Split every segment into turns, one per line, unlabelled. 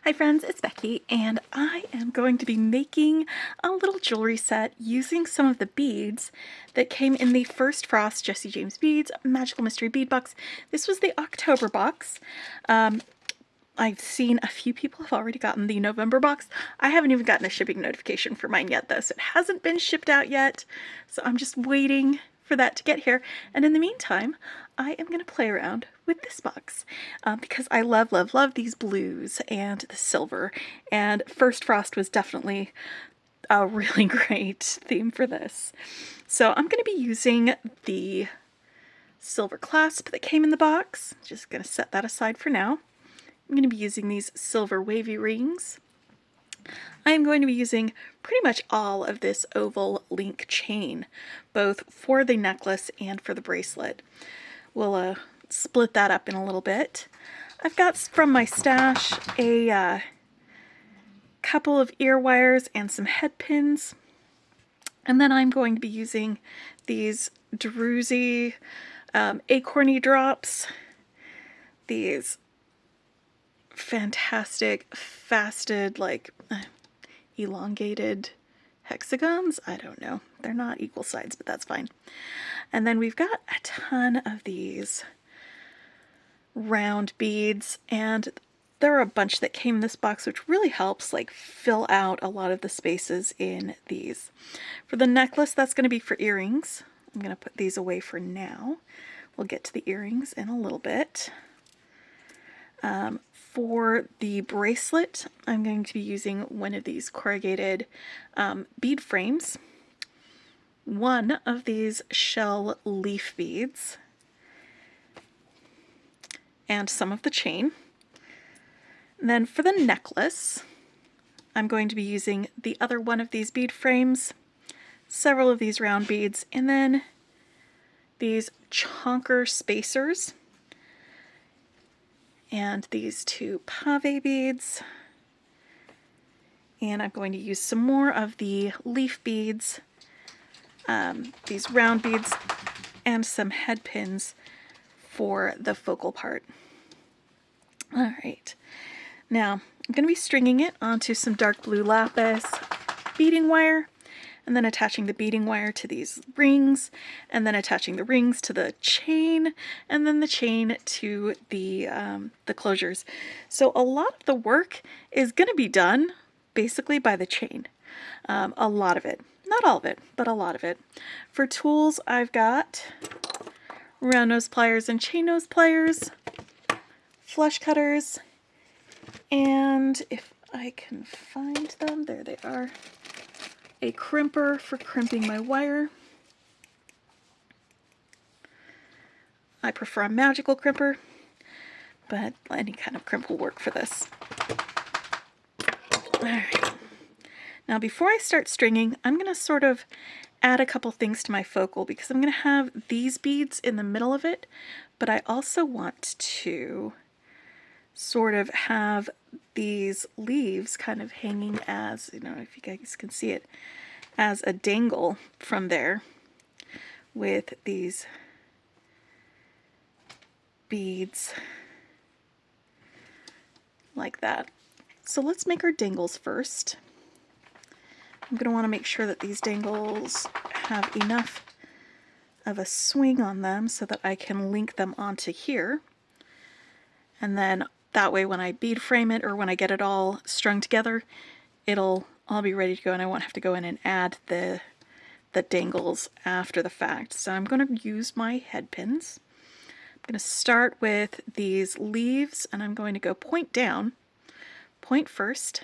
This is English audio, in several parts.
Hi friends, it's Becky, and I am going to be making a little jewelry set using some of the beads that came in the First Frost Jessie James Beads Magical Mystery Bead Box. This was the October box. I've seen a few people have already gotten the November box. I haven't even gotten a shipping notification for mine yet though, so it hasn't been shipped out yet. So I'm just waiting for that to get here. And in the meantime, I am going to play around with this box because I love, love, love these blues and the silver. And First Frost was definitely a really great theme for this. So I'm going to be using the silver clasp that came in the box. Just going to set that aside for now. I'm going to be using these silver wavy rings. I am going to be using pretty much all of this oval link chain, both for the necklace and for the bracelet. We'll split that up in a little bit. I've got from my stash a couple of ear wires and some head pins. And then I'm going to be using these druzy acorny drops, these fantastic fasted, like elongated hexagons. I don't know. They're not equal sides, but that's fine. And then we've got a ton of these round beads, and there are a bunch that came in this box, which really helps like fill out a lot of the spaces in these. For the necklace, that's going to be for earrings. I'm going to put these away for now. We'll get to the earrings in a little bit. For the bracelet, I'm going to be using one of these corrugated bead frames, one of these shell leaf beads, and some of the chain. And then for the necklace, I'm going to be using the other one of these bead frames, several of these round beads, and then these chonker spacers, and these two pave beads. And I'm going to use some more of the leaf beads, these round beads, and some head pins for the focal part. All right, now I'm going to be stringing it onto some dark blue lapis beading wire, and then attaching the beading wire to these rings, and then attaching the rings to the chain, and then the chain to the closures. So a lot of the work is going to be done basically by the chain. A lot of it. Not all of it, but a lot of it. For tools, I've got round nose pliers and chain nose pliers, flush cutters, and if I can find them, there they are, a crimper for crimping my wire. I prefer a magical crimper, but any kind of crimp will work for this. Alright, now before I start stringing, I'm going to sort of add a couple things to my focal because I'm going to have these beads in the middle of it, but I also want to sort of have these leaves kind of hanging as, you know, if you guys can see it, as a dangle from there with these beads like that. So let's make our dangles first. I'm going to want to make sure that these dangles have enough of a swing on them so that I can link them onto here. And then that way when I bead frame it or when I get it all strung together, it'll all be ready to go and I won't have to go in and add the dangles after the fact. So I'm going to use my head pins. I'm going to start with these leaves and I'm going to go point down, point first.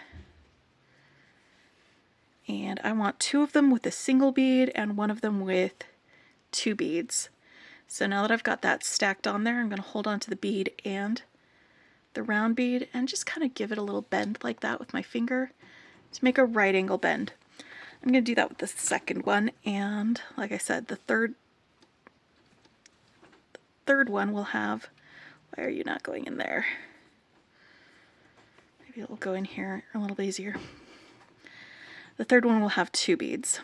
And I want two of them with a single bead and one of them with two beads. So now that I've got that stacked on there, I'm going to hold on to the bead and the round bead and just kind of give it a little bend like that with my finger to make a right angle bend. I'm going to do that with the second one, and like I said, the third one will have, why are you not going in there? Maybe it'll go in here a little bit easier. The third one will have two beads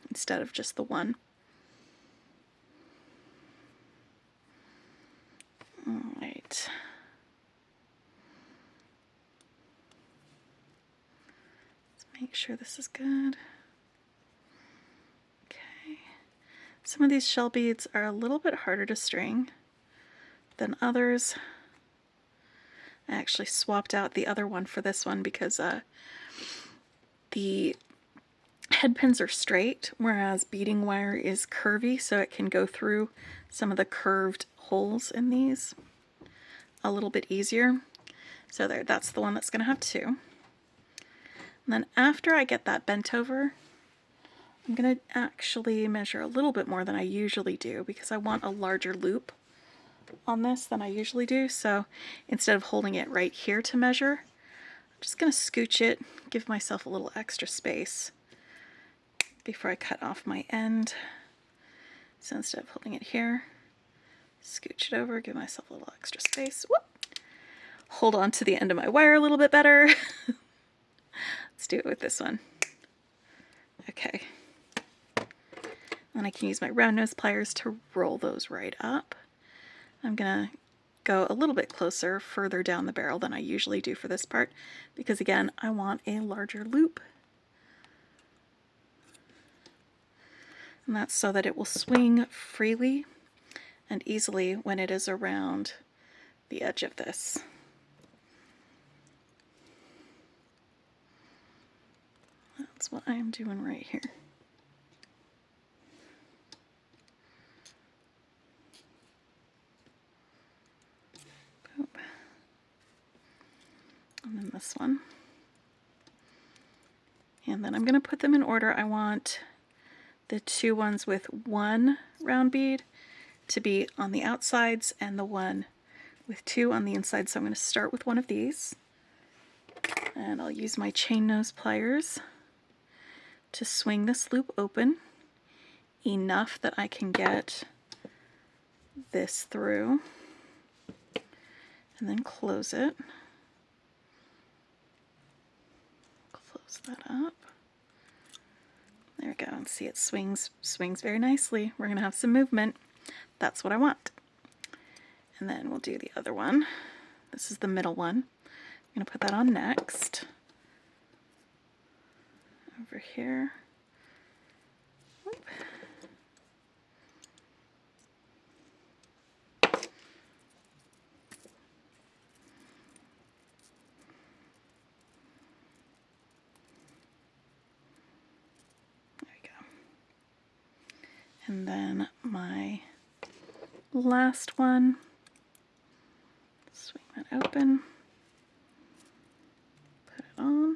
instead of just the one. All right. Make sure this is good. Okay. Some of these shell beads are a little bit harder to string than others. I actually swapped out the other one for this one because the head pins are straight, whereas beading wire is curvy, so it can go through some of the curved holes in these a little bit easier. So there, that's the one that's going to have two. And then after I get that bent over, I'm going to actually measure a little bit more than I usually do because I want a larger loop on this than I usually do. So instead of holding it right here to measure, I'm just going to scooch it, give myself a little extra space before I cut off my end. So instead of holding it here, scooch it over, give myself a little extra space. Whoop. Hold on to the end of my wire a little bit better. Let's do it with this one. Okay. And I can use my round nose pliers to roll those right up. I'm gonna go a little bit closer, further down the barrel than I usually do for this part, because again, I want a larger loop. And that's so that it will swing freely and easily when it is around the edge of this. That's what I am doing right here. Boom. And then this one. And then I'm going to put them in order. I want the two ones with one round bead to be on the outsides and the one with two on the inside. So I'm going to start with one of these. And I'll use my chain nose pliers to swing this loop open enough that I can get this through and then close it. Close that up. There we go. And see, it swings very nicely. We're going to have some movement. That's what I want. And then we'll do the other one. This is the middle one. I'm going to put that on next. Over here. Oop. And then my last one, swing that open, put it on.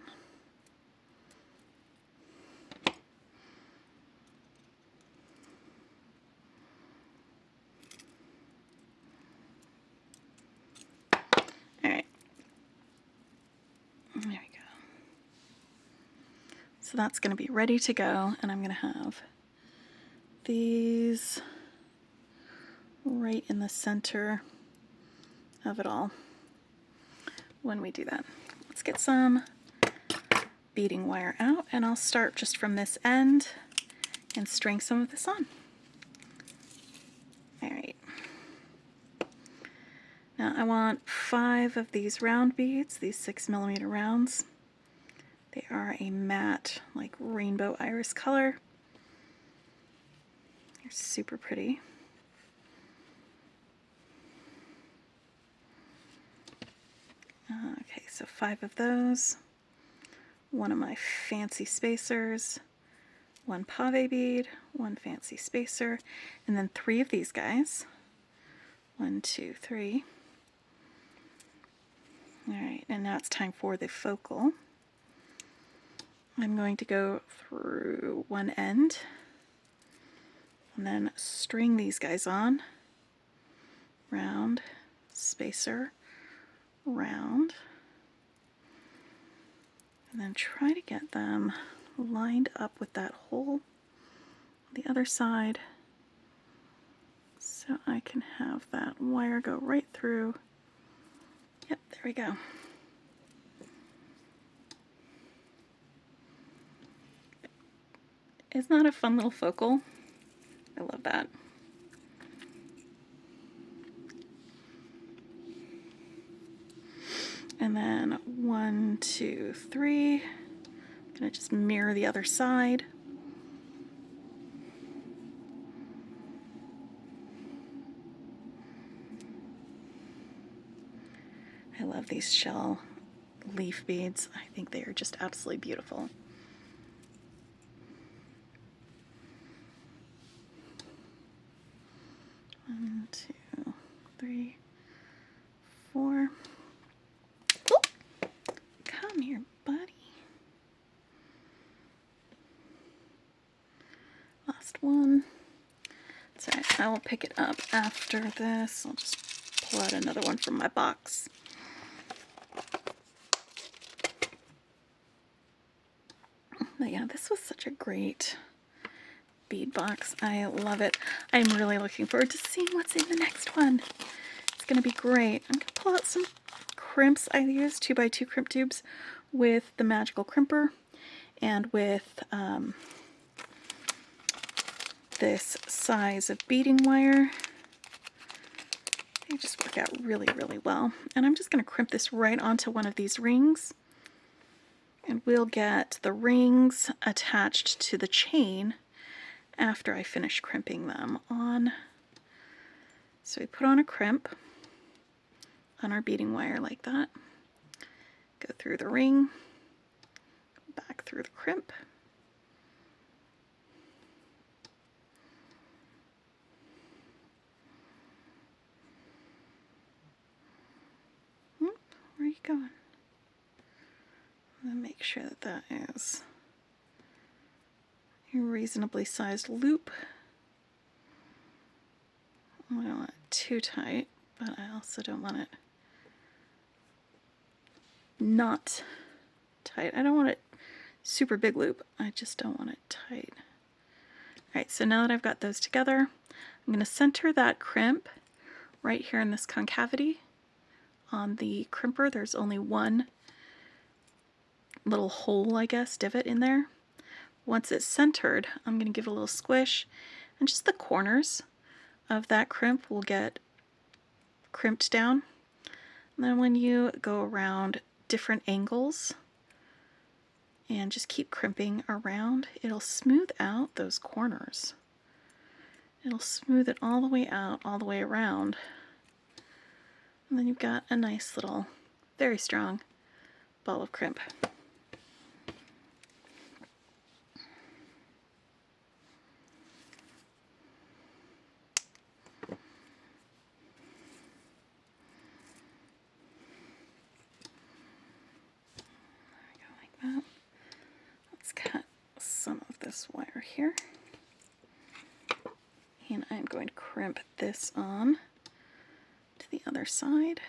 All right, there we go. So that's going to be ready to go, and I'm going to have these right in the center of it all when we do that. Let's get some beading wire out, and I'll start just from this end and string some of this on. All right. Now I want 5 of these round beads, these 6mm rounds. They are a matte, like rainbow iris color. They're super pretty. Okay, so 5 of those. One of my fancy spacers, 1 pave bead, 1 fancy spacer, and then 3 of these guys. 1, 2, 3. All right, and now it's time for the focal. I'm going to go through one end and then string these guys on. Round, spacer, round. And then try to get them lined up with that hole on the other side so I can have that wire go right through. Yep, there we go. Isn't that a fun little focal? I love that. And then 1, 2, 3. I'm gonna just mirror the other side. I love these shell leaf beads. I think they are just absolutely beautiful. One, two, three, four. Oh, come here, buddy. Last one. It's all right. I will pick it up after this. I'll just pull out another one from my box. But yeah, this was such a great bead box. I love it. I'm really looking forward to seeing what's in the next one. It's going to be great. I'm going to pull out some crimps. I use 2x2 crimp tubes with the magical crimper and with this size of beading wire. They just work out really, really well. And I'm just going to crimp this right onto one of these rings. And we'll get the rings attached to the chain after I finish crimping them on. So we put on a crimp on our beading wire like that. Go through the ring, back through the crimp. Where are you going? I'm going to make sure that that is a reasonably sized loop. I don't want it too tight, but I also don't want it not tight. I don't want it super big loop. I just don't want it tight. Alright, so now that I've got those together, I'm going to center that crimp right here in this concavity on the crimper. There's only one little hole, I guess, divot in there. Once it's centered, I'm going to give it a little squish, and just the corners of that crimp will get crimped down. And then when you go around different angles and just keep crimping around, it'll smooth out those corners. It'll smooth it all the way out, all the way around. And then you've got a nice little, very strong ball of crimp. Let's cut some of this wire here. And I'm going to crimp this on to the other side.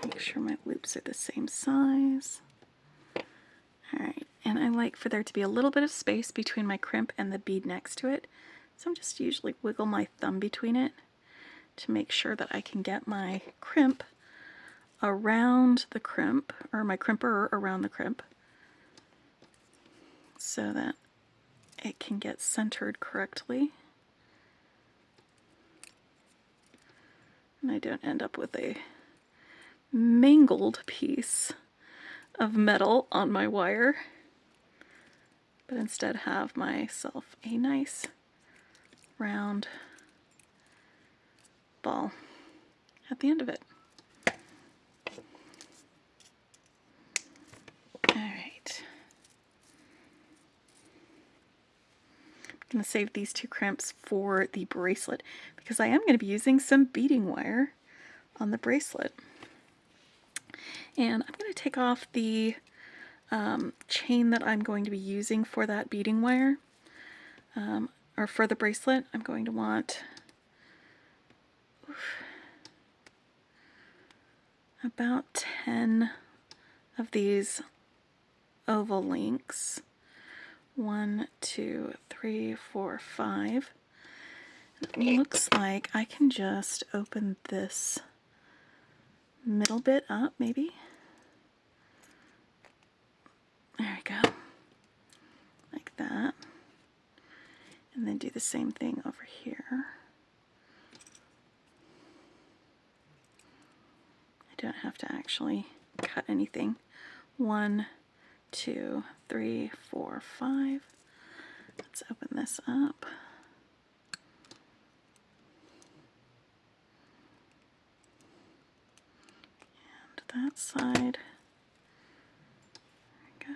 Make sure my loops are the same size. Alright, and I like for there to be a little bit of space between my crimp and the bead next to it. So I'm just usually wiggle my thumb between it to make sure that I can get my crimp around the crimp, or my crimper around the crimp, so that it can get centered correctly. And I don't end up with a mangled piece of metal on my wire, but instead have myself a nice round ball at the end of it. Alright. I'm going to save these two crimps for the bracelet because I am going to be using some beading wire on the bracelet. And I'm going to take off the chain that I'm going to be using for that beading wire, or for the bracelet. I'm going to want about 10 of these oval links. 1, 2, 3, 4, 5. It looks like I can just open this middle bit up, maybe. There we go. Like that. And then do the same thing over here. I don't have to actually cut anything. 1, 2, 3, 4, 5. Let's open this up. And that side. There we go.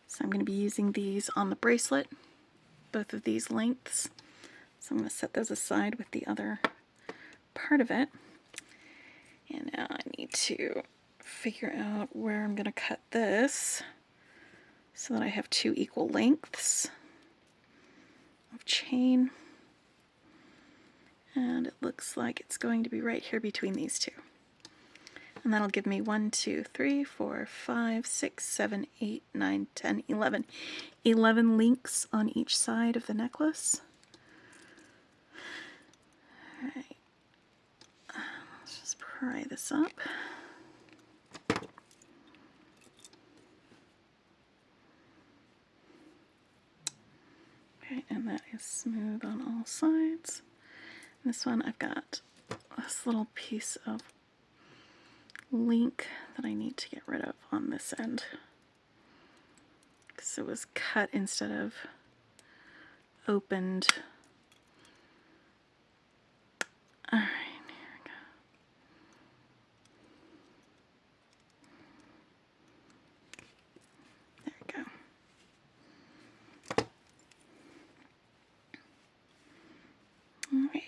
So I'm going to be using these on the bracelet, both of these lengths. So I'm going to set those aside with the other part of it. And now I need to figure out where I'm going to cut this so that I have 2 equal lengths of chain. And it looks like it's going to be right here between these two. And that'll give me 1, 2, 3, 4, 5, 6, 7, 8, 9, 10, 11. 11 links on each side of the necklace. All right. Let's just pry this up. Okay, and that is smooth on all sides. This one I've got this little piece of link that I need to get rid of on this end because it was cut instead of opened. All right, here we go. There we go. All right.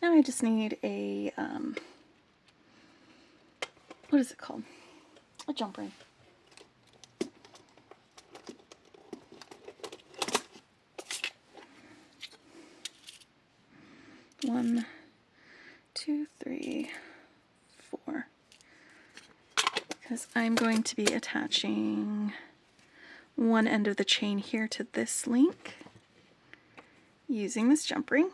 Now I just need a what is it called? A jump ring. One, 2, 3, 4. Because I'm going to be attaching one end of the chain here to this link using this jump ring.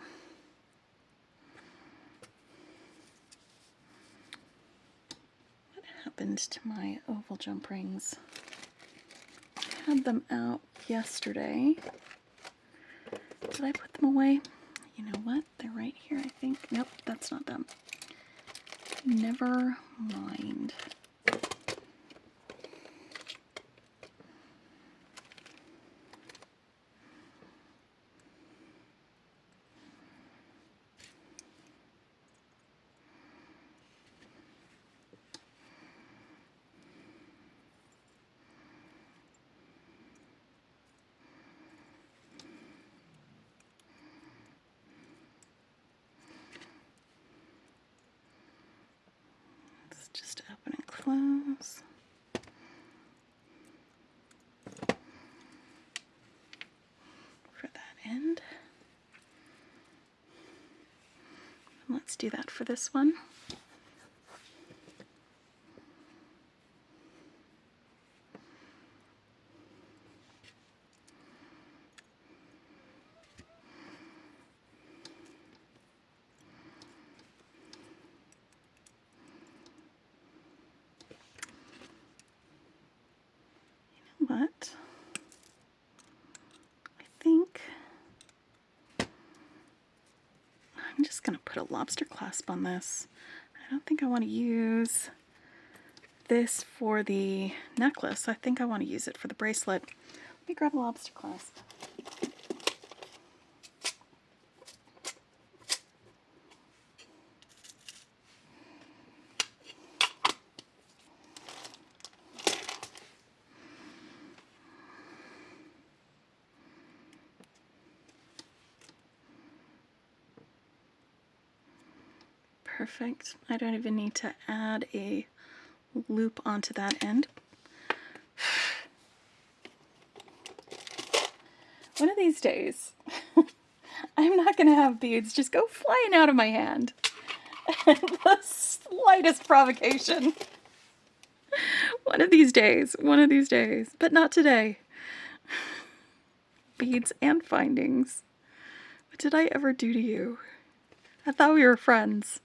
Happened to my oval jump rings? I had them out yesterday. Did I put them away? You know what? They're right here, I think. Nope, that's not them. Never mind. Just open and close. For that end. And let's do that for this one. But I think I'm just going to put a lobster clasp on this. I don't think I want to use this for the necklace. I think I want to use it for the bracelet. Let me grab a lobster clasp. Perfect. I don't even need to add a loop onto that end. One of these days, I'm not going to have beads just go flying out of my hand at the slightest provocation. One of these days, but not today. Beads and findings. What did I ever do to you? I thought we were friends.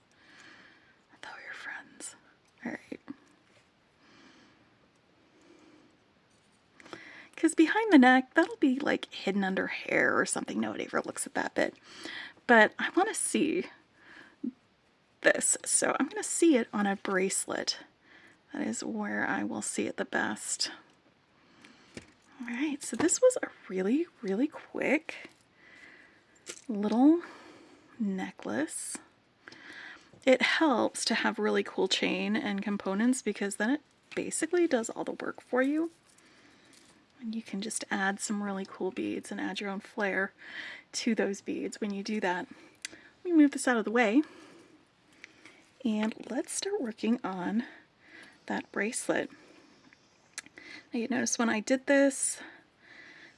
because behind the neck, that'll be like hidden under hair or something. Nobody ever looks at that bit. But I want to see this, so I'm going to see it on a bracelet. That is where I will see it the best. All right, so this was a really, really quick little necklace. It helps to have really cool chain and components because then it basically does all the work for you. And you can just add some really cool beads and add your own flair to those beads when you do that. Let me move this out of the way and let's start working on that bracelet. Now you notice when I did this,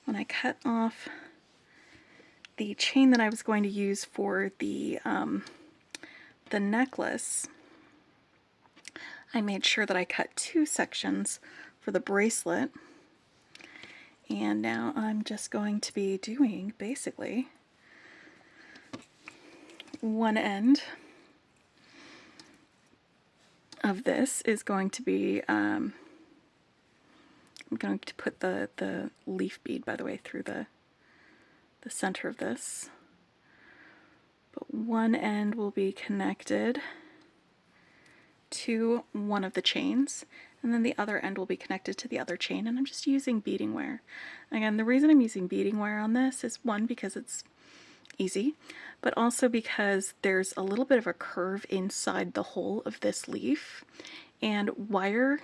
when I cut off the chain that I was going to use for the necklace, I made sure that I cut 2 sections for the bracelet. And now I'm just going to be doing basically one end of this is going to be, I'm going to put the leaf bead, by the way, through the center of this. But one end will be connected to one of the chains, and then the other end will be connected to the other chain, and I'm just using beading wire. Again, the reason I'm using beading wire on this is, one, because it's easy, but also because there's a little bit of a curve inside the hole of this leaf, and wire,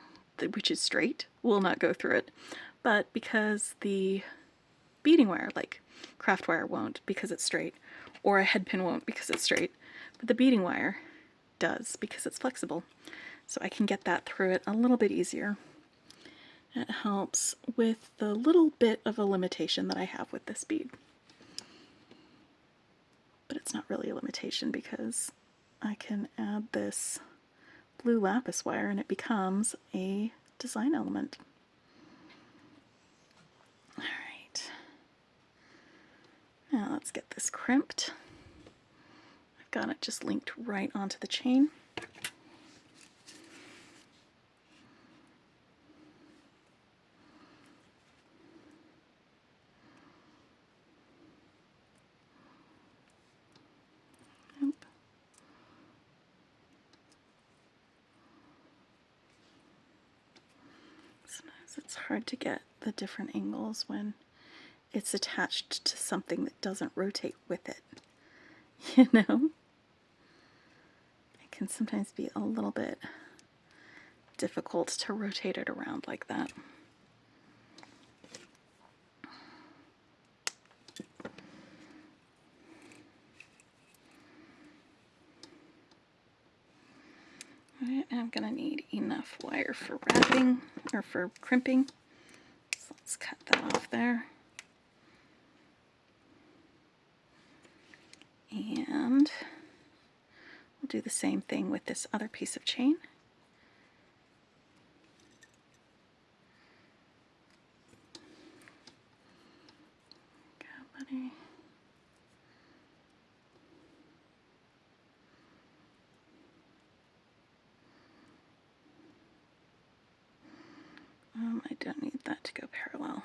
which is straight, will not go through it. But because the beading wire, like craft wire, won't because it's straight, or a head pin won't because it's straight, but the beading wire does because it's flexible. So I can get that through it a little bit easier. It helps with the little bit of a limitation that I have with this bead. But it's not really a limitation because I can add this blue lapis wire and it becomes a design element. All right. Now let's get this crimped. I've got it just linked right onto the chain. Sometimes it's hard to get the different angles when it's attached to something that doesn't rotate with it. You know? It can sometimes be a little bit difficult to rotate it around like that. Alright, I'm going to need enough wire for wrapping, or for crimping. So let's cut that off there. And we'll do the same thing with this other piece of chain. Go, buddy. I don't need that to go parallel.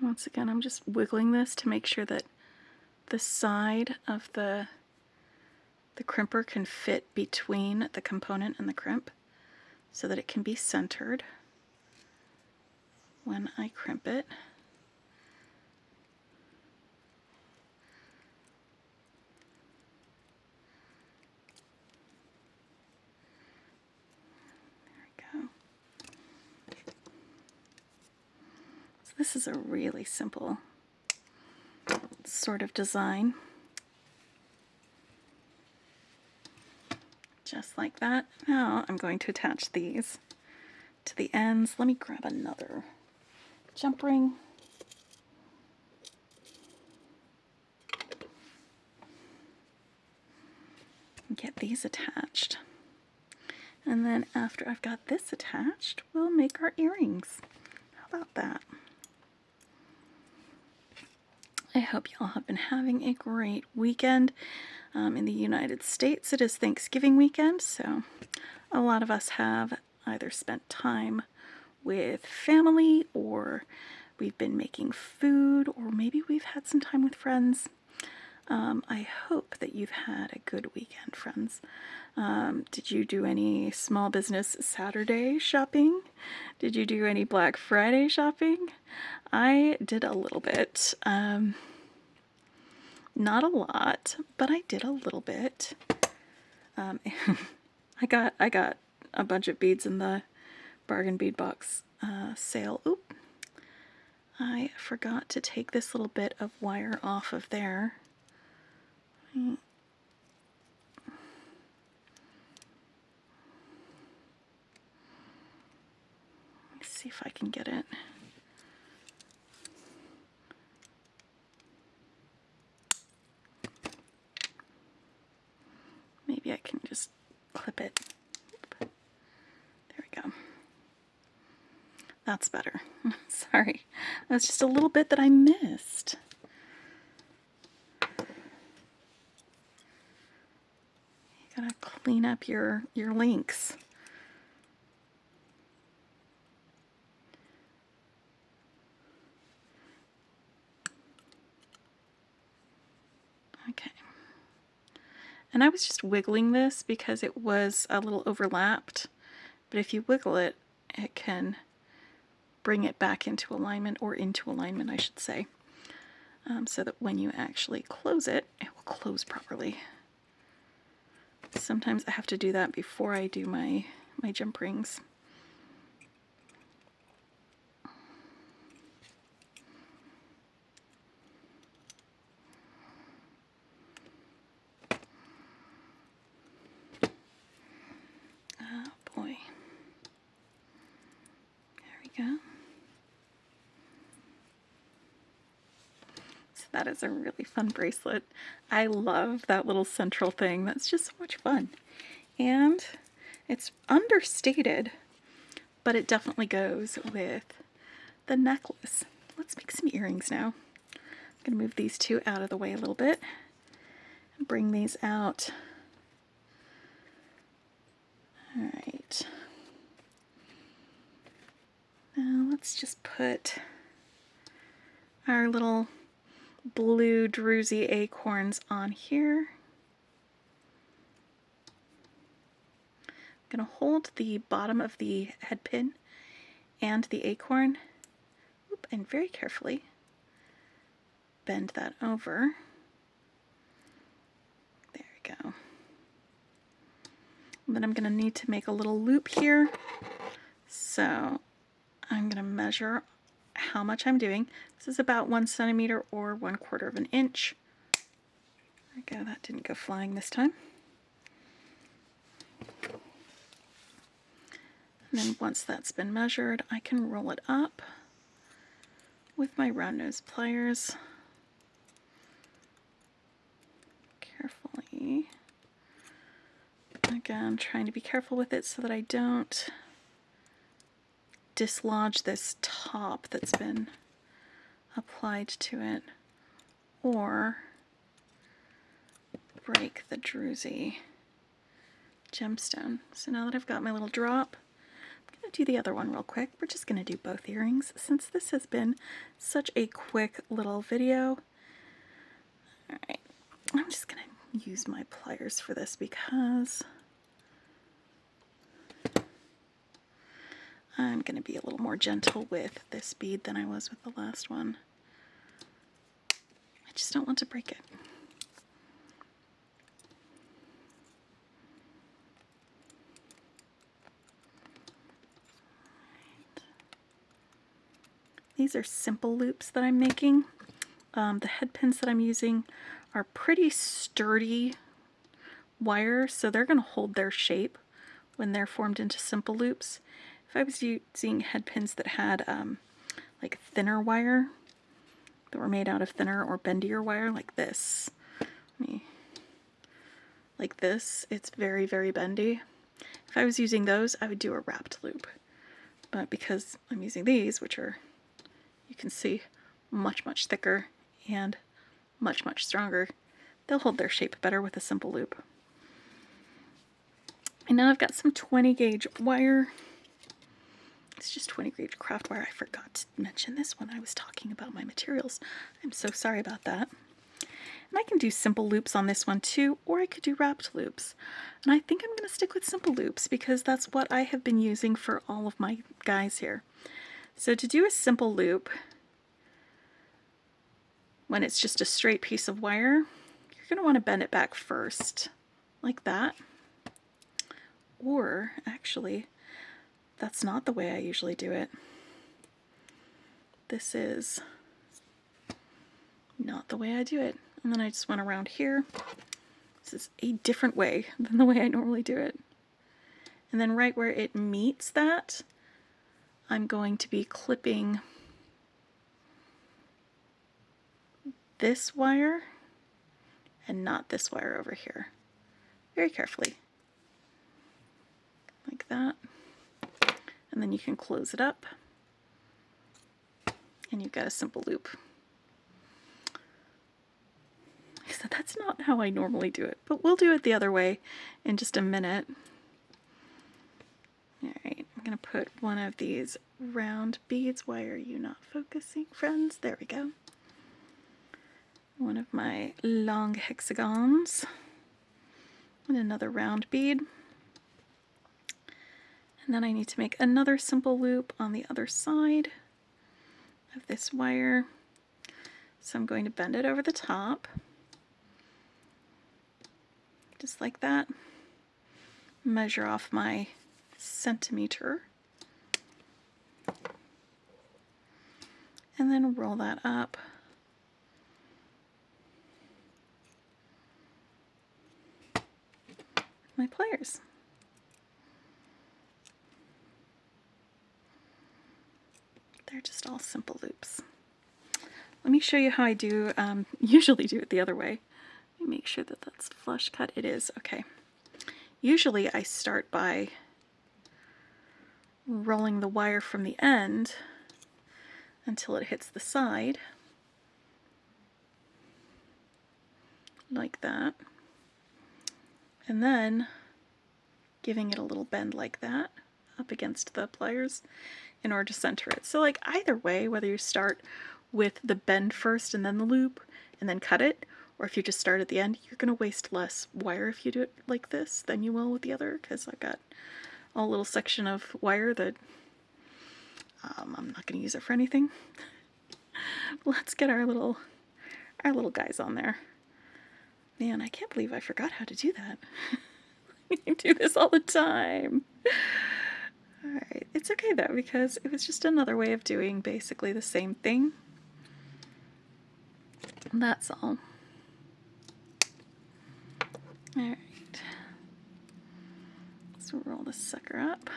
Once again, I'm just wiggling this to make sure that the side of the crimper can fit between the component and the crimp so that it can be centered when I crimp it. There we go. So this is a really simple sort of design. Just like that. Now I'm going to attach these to the ends. Let me grab another jump ring. And get these attached. And then after I've got this attached, we'll make our earrings. How about that? I hope y'all have been having a great weekend. In the United States, it is Thanksgiving weekend, so a lot of us have either spent time with family, or we've been making food, or maybe we've had some time with friends. I hope that you've had a good weekend, friends. Did you do any small business Saturday shopping? Did you do any Black Friday shopping? I did a little bit. Not a lot, but I did a little bit. I got a bunch of beads in the bargain bead box sale. Oop! I forgot to take this little bit of wire off of there. Let's see if I can get it. Maybe I can just clip it. There we go. That's better. Sorry. That's just a little bit that I missed. You gotta clean up your links. Okay. And I was just wiggling this because it was a little overlapped, but if you wiggle it, it can bring it back into alignment, or into alignment, I should say, so that when you actually close it, it will close properly. Sometimes I have to do that before I do my jump rings. Oh boy. There we go. So that is a really fun bracelet. I love that little central thing. That's just so much fun. And it's understated, but it definitely goes with the necklace. Let's make some earrings now. I'm going to move these two out of the way a little bit and bring these out. All right. Now let's just put our little blue druzy acorns on here. I'm going to hold the bottom of the head pin and the acorn, and very carefully bend that over. There we go. And then I'm going to need to make a little loop here. So I'm going to measure how much I'm doing. This is about 1 centimeter or 1/4 of an inch. There we go. That didn't go flying this time. And then once that's been measured, I can roll it up with my round nose pliers. Carefully. Again, trying to be careful with it so that I don't dislodge this top that's been applied to it, or break the druzy gemstone. So now that I've got my little drop, I'm going to do the other one real quick. We're just going to do both earrings since this has been such a quick little video. Alright, I'm just going to use my pliers for this because I'm going to be a little more gentle with this bead than I was with the last one. I just don't want to break it. These are simple loops that I'm making. The head pins that I'm using are pretty sturdy wire, so they're going to hold their shape when they're formed into simple loops. If I was using head pins that had like thinner wire, that were made out of thinner or bendier wire like this, like this, it's very, very bendy. If I was using those, I would do a wrapped loop. But because I'm using these, which are, you can see, much, much thicker and much, much stronger, they'll hold their shape better with a simple loop. And now I've got some 20 gauge wire. It's just 20 gauge craft wire. I forgot to mention this when I was talking about my materials. I'm so sorry about that. And I can do simple loops on this one too, or I could do wrapped loops. And I think I'm going to stick with simple loops because that's what I have been using for all of my guys here. So to do a simple loop, when it's just a straight piece of wire, you're going to want to bend it back first, like that. Or actually, that's not the way I usually do it. This is not the way I do it. And then I just went around here. This is a different way than the way I normally do it. And then right where it meets that, I'm going to be clipping this wire and not this wire over here. Very carefully. Like that. And then you can close it up. And you've got a simple loop. So that's not how I normally do it, but we'll do it the other way in just a minute. Alright, I'm going to put one of these round beads. Why are you not focusing, friends? There we go. One of my long hexagons. And another round bead. And then I need to make another simple loop on the other side of this wire. So I'm going to bend it over the top. Just like that. Measure off my centimeter. And then roll that up. My pliers. They're just all simple loops. Let me show you how I do, usually do it the other way. Let me make sure that that's flush cut. It is, okay. Usually I start by rolling the wire from the end until it hits the side, like that, and then giving it a little bend like that up against the pliers in order to center it. So like either way, whether you start with the bend first and then the loop and then cut it, or if you just start at the end, you're going to waste less wire if you do it like this than you will with the other, because I've got a little section of wire that I'm not going to use it for anything. Let's get our little guys on there. Man, I can't believe I forgot how to do that. I do this all the time. Alright, it's okay though, because it was just another way of doing basically the same thing. That's all. Alright. Let's roll this sucker up.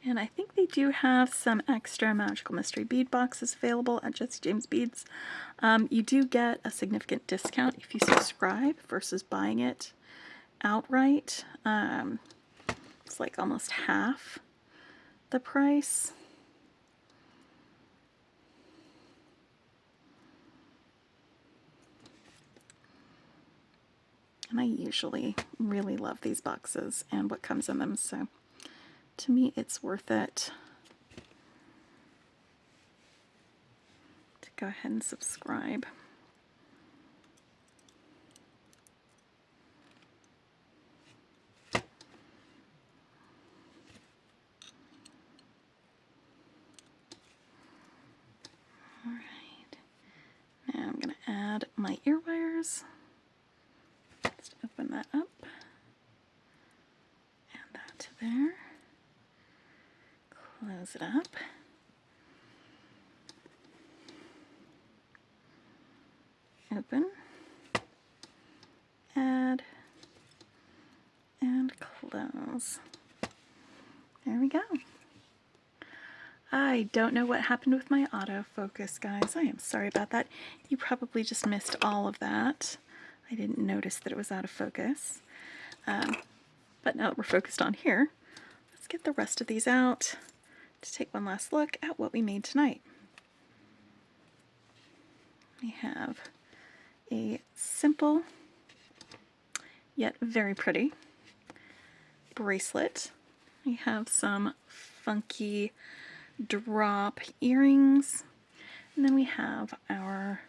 And I think they do have some extra Magical Mystery Bead boxes available at Jesse James Beads. You do get a significant discount if you subscribe versus buying it outright. It's like almost half the price. And I usually really love these boxes and what comes in them, so to me it's worth it to go ahead and subscribe. Alright, now I'm going to add my ear wires. Just open that up, add that to there, close it up, open, add, and close. go. I don't know what happened with my autofocus, guys. I am sorry about that. You probably just missed all of that. I didn't notice that it was out of focus. But now that we're focused on here, let's get the rest of these out to take one last look at what we made tonight. We have a simple yet very pretty bracelet. We have some funky drop earrings, and then we have our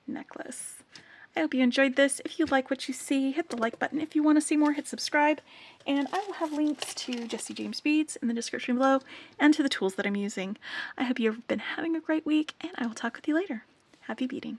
necklace. I hope you enjoyed this. If you like what you see, hit the like button. If you want to see more, hit subscribe, and I will have links to Jessie James Beads in the description below and to the tools that I'm using. I hope you've been having a great week, and I will talk with you later. Happy beading.